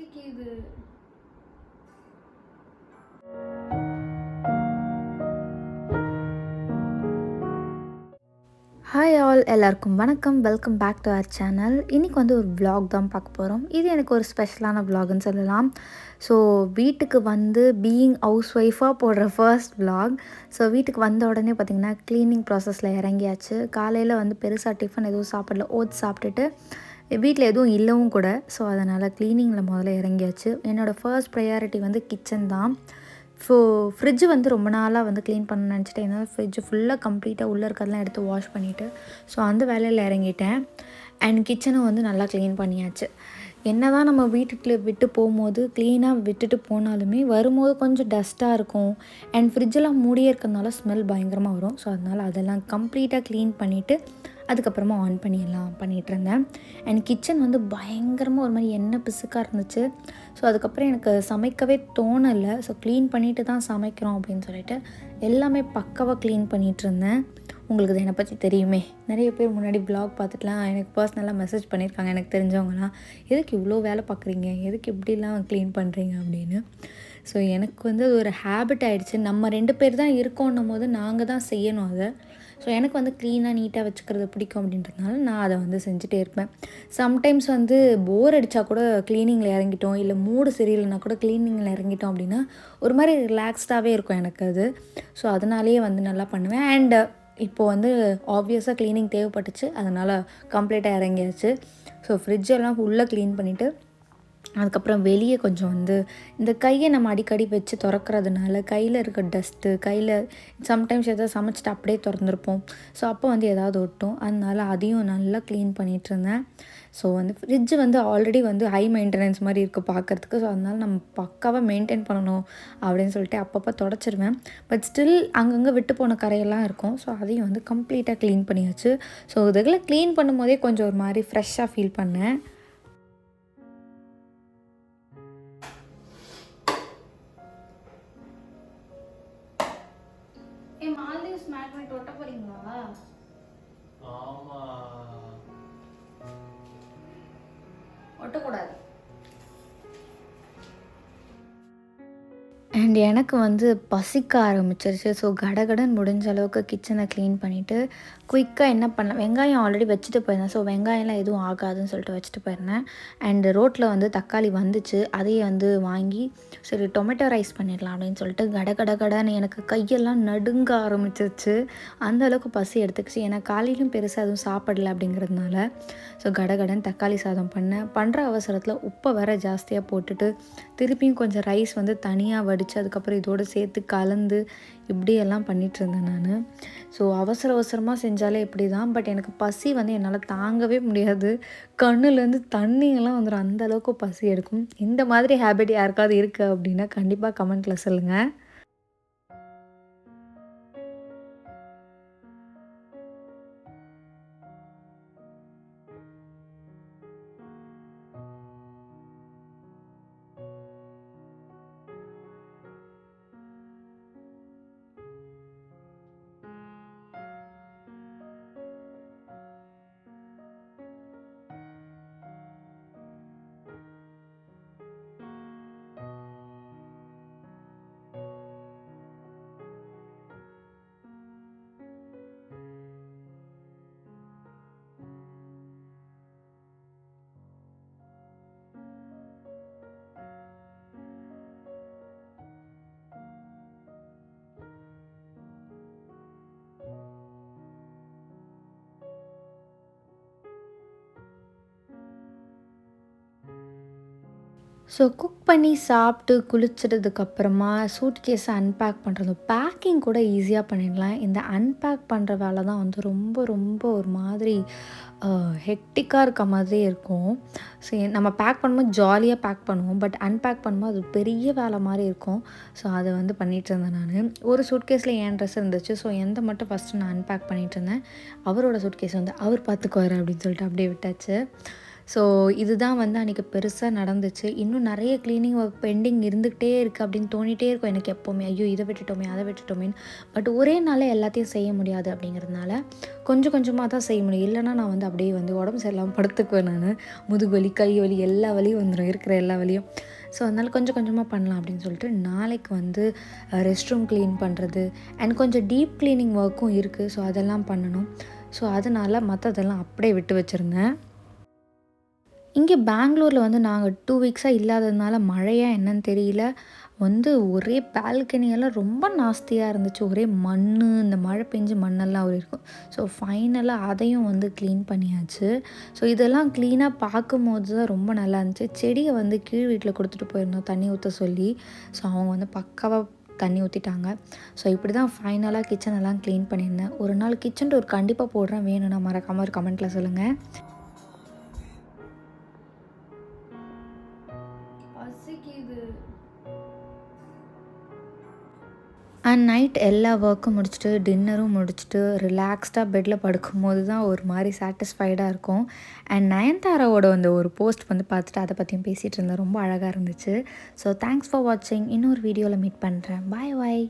இடிக்குது. Hi all, எல்லாருக்கும் வணக்கம். Welcome back to our channel. இன்றைக்கி வந்து ஒரு vlog தான் பார்க்க போகிறோம். இது எனக்கு ஒரு ஸ்பெஷலான vlogன்னு சொல்லலாம். ஸோ வீட்டுக்கு வந்து பீயிங் ஹவுஸ் ஒய்ஃபாக போடுற ஃபர்ஸ்ட் vlog. ஸோ வீட்டுக்கு வந்த உடனே பார்த்திங்கன்னா க்ளீனிங் ப்ராசஸில் இறங்கியாச்சு. காலையில் வந்து பெருசாக டிஃபன் எதுவும் சாப்பிடல, ஓட்ஸ் சாப்பிட்டுட்டு வீட்டில் எதுவும் இல்லவும் கூட. ஸோ அதனால் க்ளீனிங்கில் முதல்ல இறங்கியாச்சு. என்னோடய ஃபர்ஸ்ட் ப்ரையாரிட்டி வந்து கிச்சன் தான். ஸோ ஃப்ரிட்ஜு வந்து ரொம்ப நாளாக வந்து க்ளீன் பண்ண நினச்சிட்டு இருந்தால் ஃப்ரிட்ஜு ஃபுல்லாக கம்ப்ளீட்டாக உள்ளே இருக்கிறதெல்லாம் எடுத்து வாஷ் பண்ணிவிட்டு ஸோ அந்த வேலையில் இறங்கிட்டேன். அண்ட் கிச்சனும் வந்து நல்லா க்ளீன் பண்ணியாச்சு. என்ன தான் நம்ம வீட்டுக்கு விட்டு போகும்போது க்ளீனாக விட்டுட்டு போனாலுமே வரும்போது கொஞ்சம் டஸ்ட்டாக இருக்கும். அண்ட் ஃப்ரிட்ஜெல்லாம் மூடியே இருக்கிறதுனால ஸ்மெல் பயங்கரமாக வரும். ஸோ அதனால் அதெல்லாம் கம்ப்ளீட்டாக க்ளீன் பண்ணிவிட்டு அதுக்கப்புறமா ஆன் பண்ணிடலாம் பண்ணிகிட்ருந்தேன். அண்ட் கிச்சன் வந்து பயங்கரமாக ஒரு மாதிரி எண்ணெய் பிசுக்காக இருந்துச்சு. ஸோ அதுக்கப்புறம் எனக்கு சமைக்கவே தோணலை. ஸோ க்ளீன் பண்ணிவிட்டு தான் சமைக்கிறோம் அப்படின்னு சொல்லிட்டு எல்லாமே பக்காவாக க்ளீன் பண்ணிகிட்ருந்தேன். உங்களுக்கு இது என்னை பற்றி தெரியுமே, நிறைய பேர் முன்னாடி வ்ளாக் பார்த்துட்டுலாம் எனக்கு பர்சனலாக மெசேஜ் பண்ணியிருக்காங்க, எனக்கு தெரிஞ்சவங்களாம். எதுக்கு இவ்வளோ வேலை பார்க்குறீங்க, எதுக்கு இப்படிலாம் க்ளீன் பண்ணுறீங்க அப்படின்னு. ஸோ எனக்கு வந்து அது ஒரு ஹேபிட் ஆகிடுச்சு. நம்ம 2 பேர் தான் இருக்கோன்னும் போது நாங்கள் தான் செய்யணும் அதை. ஸோ எனக்கு வந்து க்ளீனாக நீட்டாக வச்சுக்கிறது பிடிக்கும் அப்படின்றதுனால நான் அதை வந்து செஞ்சுட்டே இருப்பேன். சம்டைம்ஸ் வந்து போர் அடித்தா கூட க்ளீனிங்கில் இறங்கிட்டோம், இல்லை மூடு சரியில்லைனா கூட க்ளீனிங்கில் இறங்கிட்டோம் அப்படின்னா ஒரு மாதிரி ரிலாக்ஸ்டாகவே இருக்கும் எனக்கு அது. ஸோ அதனாலேயே வந்து நல்லா பண்ணுவேன். அண்ட் இப்போது வந்து ஆப்வியஸாக க்ளீனிங் தேவைப்பட்டுச்சு, அதனால் கம்ப்ளீட்டாக இறங்கியாச்சு. ஸோ ஃப்ரிட்ஜெல்லாம் ஃபுல்லாக க்ளீன் பண்ணிவிட்டு அதுக்கப்புறம் வெளியே கொஞ்சம் வந்து இந்த கையை நம்ம அடிக்கடி வச்சு திறக்கிறதுனால கையில் இருக்க டஸ்ட்டு, கையில் சம்டைம்ஸ் எதாவது சமைச்சிட்டு அப்படியே திறந்துருப்போம். ஸோ அப்போ வந்து எதாவது ஒட்டும். அதனால அதையும் நல்லா க்ளீன் பண்ணிகிட்ருந்தேன். ஸோ வந்து ஃப்ரிட்ஜு வந்து ஆல்ரெடி வந்து ஹை மெயின்டெனன்ஸ் மாதிரி இருக்குது பார்க்குறதுக்கு. ஸோ அதனால நம்ம பக்காவாக மெயின்டைன் பண்ணணும் அப்படின்னு சொல்லிட்டு அப்பப்போ தொடச்சிருவேன். பட் ஸ்டில் அங்கங்கே விட்டு போன கரையெல்லாம் இருக்கும். ஸோ அதையும் வந்து கம்ப்ளீட்டாக க்ளீன் பண்ணியாச்சு. ஸோ இதெல்லாம் க்ளீன் பண்ணும்போதே கொஞ்சம் ஒரு மாதிரி ஃப்ரெஷ்ஷாக ஃபீல் பண்ணேன். ஒட்ட போறீங்களா? ஆமா, ஒட்டக்கூடாது. அண்ட் எனக்கு வந்து பசிக்க ஆரம்பிச்சிருச்சு. ஸோ கடகடன் முடிஞ்ச அளவுக்கு கிச்சனை க்ளீன் பண்ணிவிட்டு குயிக்காக என்ன பண்ணேன், வெங்காயம் ஆல்ரெடி வச்சுட்டு போயிருந்தேன். ஸோ வெங்காயம்லாம் எதுவும் ஆகாதுன்னு சொல்லிட்டு வச்சுட்டு போயிருந்தேன். அண்டு ரோட்டில் வந்து தக்காளி வந்துச்சு, அதையே வந்து வாங்கி சரி டொமேட்டோ ரைஸ் பண்ணிடலாம் அப்படின்னு சொல்லிட்டு கடன்னு எனக்கு கையெல்லாம் நடுங்க ஆரம்பிச்சிருச்சு. அந்த அளவுக்கு பசி எடுத்துக்கிச்சு. ஏன்னா காலையிலும் பெருசாக எதுவும் சாப்பிடல அப்படிங்கிறதுனால. ஸோ கடகடன் தக்காளி சாதம் பண்ணுற அவசரத்தில் உப்பை வேற ஜாஸ்தியாக போட்டுட்டு திருப்பியும் கொஞ்சம் ரைஸ் வந்து தனியாக வடித்து அதுக்கப்புறம் இதோடு சேர்த்து கலந்து இப்படியெல்லாம் பண்ணிகிட்ருந்தேன் நான். ஸோ அவசரமாக செஞ்சாலே இப்படி தான். பட் எனக்கு பசி வந்து என்னால் தாங்கவே முடியாது. கண்ணுலேருந்து தண்ணியெல்லாம் வந்துடும், அந்த அளவுக்கு பசி எடுக்கும். இந்த மாதிரி ஹேபிட் யாருக்காவது இருக்குது அப்படின்னா கண்டிப்பாக கமெண்ட்டில் சொல்லுங்கள். ஸோ குக் பண்ணி சாப்பிட்டு குளிச்சதுக்கப்புறமா சூட்கேஸை அன்பேக் பண்ணுறது, பேக்கிங் கூட ஈஸியாக பண்ணிடலாம். இந்த அன்பேக் பண்ணுற வேலை தான் வந்து ரொம்ப ரொம்ப ஒரு மாதிரி ஹெக்டிக்காக இருக்க மாதிரியே இருக்கும். ஸோ நம்ம பேக் பண்ணும்போது ஜாலியாக பேக் பண்ணுவோம், பட் அன்பேக் பண்ணும்போது அது பெரிய வேலை மாதிரி இருக்கும். ஸோ அதை வந்து பண்ணிகிட்டு இருந்தேன் நான். ஒரு சூட்கேஸில் என் ட்ரெஸ் இருந்துச்சு. ஸோ எந்த மட்டும் ஃபஸ்ட்டு நான் அன்பேக் பண்ணிகிட்டு இருந்தேன். அவரோட சூட்கேஸ் வந்து அவர் பார்த்துக்குவார் அப்படின்னு சொல்லிட்டு அப்படியே விட்டாச்சு. ஸோ இதுதான் வந்து அன்றைக்கி பெருசாக நடந்துச்சு. இன்னும் நிறைய க்ளீனிங் ஒர்க் பெண்டிங் இருந்துக்கிட்டே இருக்குது அப்படின்னு தோணிகிட்டே இருக்கும் எனக்கு எப்போவுமே. ஐயோ இதை விட்டுட்டோமே அதை விட்டுட்டோமேன்னு. பட் ஒரே நாளில் எல்லாத்தையும் செய்ய முடியாது அப்படிங்கிறதுனால கொஞ்சம் கொஞ்சமாக தான் செய்ய முடியும். இல்லைனா நான் வந்து அப்படியே வந்து உடம்பு சரியில்லாமல் படுத்துக்குவேன் நான். முதுகு வலி, கை வலி, எல்லா வலியும் வந்துடும், இருக்கிற எல்லா வலியும். ஸோ அதனால் கொஞ்சம் கொஞ்சமாக பண்ணலாம் அப்படின்னு சொல்லிட்டு நாளைக்கு வந்து ரெஸ்ட் ரூம் க்ளீன் பண்ணுறது அண்ட் கொஞ்சம் டீப் க்ளீனிங் ஒர்க்கும் இருக்குது. ஸோ அதெல்லாம் பண்ணணும். ஸோ அதனால் மற்றதெல்லாம் அப்படியே விட்டு வச்சுருந்தேன். இங்கே பெங்களூரில் வந்து நாங்கள் 2 வீக்ஸாக இல்லாததுனால மழையா என்னன்னு தெரியல, வந்து ஒரே பால்கனியெல்லாம் ரொம்ப நாஸ்தியாக இருந்துச்சு. ஒரே மண், இந்த மழை பெஞ்சு மண்ணெல்லாம் இருக்கும். ஸோ ஃபைனலாக அதையும் வந்து க்ளீன் பண்ணியாச்சு. ஸோ இதெல்லாம் க்ளீனாக பார்க்கும்போது தான் ரொம்ப நல்லா இருந்துச்சு. செடியை வந்து கீழ் வீட்டில் கொடுத்துட்டு போயிருந்தோம் தண்ணி ஊற்ற சொல்லி. ஸோ அவங்க வந்து பக்காவாக தண்ணி ஊற்றிட்டாங்க. ஸோ இப்படி தான் ஃபைனலாக கிச்சனெல்லாம் க்ளீன் பண்ணியிருந்தேன். ஒரு நாள் கிச்சன் டூர் கண்டிப்பாக போடுறேன், வேணும்னா மறக்காமல் ஒரு கமெண்ட்டில் சொல்லுங்கள். அண்ட் நைட் எல்லா ஒர்க்கும் முடிச்சுட்டு டின்னரும் முடிச்சுட்டு ரிலாக்ஸ்டாக பெட்டில் படுக்கும்போது தான் ஒரு மாதிரி சாட்டிஸ்ஃபைடாக இருக்கும். அண்ட் நயன்தாராவோட அந்த ஒரு போஸ்ட் வந்து பார்த்துட்டு அதை பற்றியும் பேசிகிட்டு இருந்தேன். ரொம்ப அழகாக இருந்துச்சு. ஸோ தேங்க்ஸ் ஃபார் வாட்சிங். இன்னொரு வீடியோவில் மீட் பண்ணுறேன். பாய் பாய்.